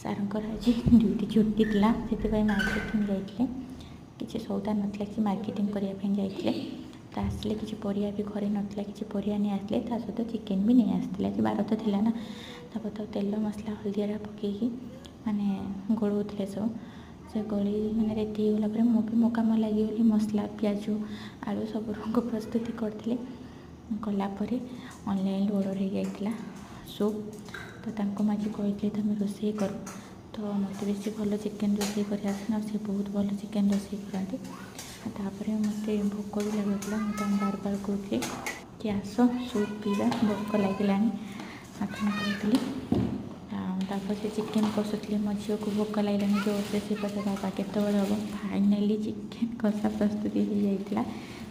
ସାର୍ଙ୍କର ଆଜି ଡ୍ୟୁଟି ଛୁଟି ଥିଲା, ସେଥିପାଇଁ ମାର୍କେଟିଂ ଯାଇଥିଲେ। କିଛି ସଉଦା ନଥିଲା, କିଛି ମାର୍କେଟିଂ କରିବା ପାଇଁ ଯାଇଥିଲେ। ତ ଆସିଲେ କିଛି ପରିବା ବି ଘରେ ନଥିଲା, କିଛି ପରିବା ନେଇ ଆସିଲେ, ତା ସହିତ ଚିକେନ୍ ବି ନେଇ ଆସିଥିଲେ। ଆଜି ବାର ତ ଥିଲା ନା। ତାପରେ ତ ତେଲ ମସଲା ହଳଦିଆଟା ପକାଇକି ମାନେ ଗୋଳଉଥିଲେ ସବୁ। ସେ ଗୋଳି ମାନେ ରେଡ଼ି ହେଇଗଲା ପରେ ମୁଁ ବି ମୋ କାମ ଲାଗିଗଲି। ମସଲା ପିଆଜ ଆଳୁ ସବୁ ରଙ୍ଗ ପ୍ରସ୍ତୁତି କରିଥିଲି। କଲା ପରେ ଅନଲାଇନ୍ରୁ ଅର୍ଡ଼ର ହେଇଯାଇଥିଲା ସୁପ୍। ତ ତାଙ୍କୁ ମୁଁ ଆଜି କହିଥିଲି ତୁମେ ରୋଷେଇ କର। ତ ମୋତେ ବେଶୀ ଭଲ ଚିକେନ୍ ରୋଷେଇ କରି ଆସେନା, ଆଉ ସେ ବହୁତ ଭଲ ଚିକେନ୍ ରୋଷେଇ କରନ୍ତି। ତାପରେ ମୋତେ ଭୋକ ବି ଲାଗୁଥିଲା। ମୁଁ ତାଙ୍କୁ ବାର କହୁଥିଲି କି ଆସ ସୁପ୍ ପିଇବା, ଭୋକ ଲାଗିଲାଣି। ଆପଣ କହିଥିଲି। ତାପରେ ସେ ଚିକେନ୍ କଷୁଥିଲେ। ମୋ ଝିଅକୁ ଭୋକ ଲାଗିଲାଣି ଜୋରସେ, ସେ କହିଲା ବାବା କେତେବେଳେ ହେବ। ଫାଇନାଲି ଚିକେନ୍ କଷା ପ୍ରସ୍ତୁତି ହେଇଯାଇଥିଲା।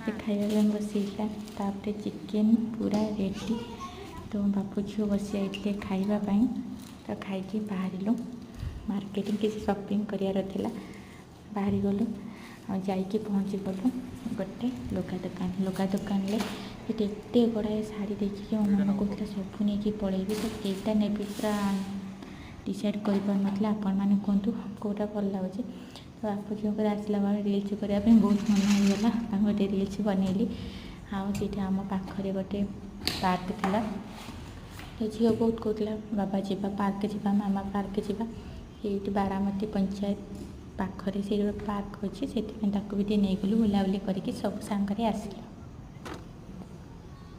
ସେ ଖାଇବା ପାଇଁ ବସିଯାଇଥିଲା। ତାପରେ ଚିକେନ୍ ପୁରା ରେଡ଼ି। ତ ବାପୁ ଝିଅ ବସି ଯାଇଥିଲେ ଖାଇବା ପାଇଁ। ତ ଖାଇକି ବାହାରିଲୁ। ମାର୍କେଟିଂ କିଛି ସପିଂ କରିବାର ଥିଲା, ବାହାରିଗଲୁ। ଆଉ ଯାଇକି ପହଞ୍ଚିଗଲୁ ଗୋଟେ ଲୁଗା ଦୋକାନରେ। ସେଠି ଏତେ ଗୁଡ଼ାଏ ଶାଢ଼ୀ ଦେଖିକି ମୋ ମନ କହୁଥିଲା ସବୁ ନେଇକି ପଳେଇବି। ତ କେଇଟା ନେବି ପୁରା ଡିସାଇଡ଼୍ କରିପାରୁନଥିଲା। ଆପଣମାନେ କୁହନ୍ତୁ କେଉଁଟା ଭଲ ଲାଗୁଛି। ତ ବାପୁ ଝିଅଙ୍କର ଆସିଲା ବେଳେ ରିଲ୍ସ କରିବା ପାଇଁ ବହୁତ ମନ ହେଇଗଲା। ତାଙ୍କୁ ଗୋଟେ ରିଲ୍ସ ବନେଇଲି। ଆଉ ସେଇଠି ଆମ ପାଖରେ ଗୋଟେ ପାର୍କ ଥିଲା। ତ ଝିଅ ବହୁତ କହୁଥିଲା ବାବା ଯିବା ପାର୍କ ଯିବା, ମାମା ପାର୍କ ଯିବା। ଏଇଠି ବାରାମତୀ ପଞ୍ଚାୟତ ପାଖରେ ସେଇଠି ଗୋଟେ ପାର୍କ ଅଛି, ସେଥିପାଇଁ ତାକୁ ବି ଟିକେ ନେଇଗଲୁ। ବୁଲାବୁଲି କରିକି ସବୁ ସାଙ୍ଗରେ ଆସିଲୁ।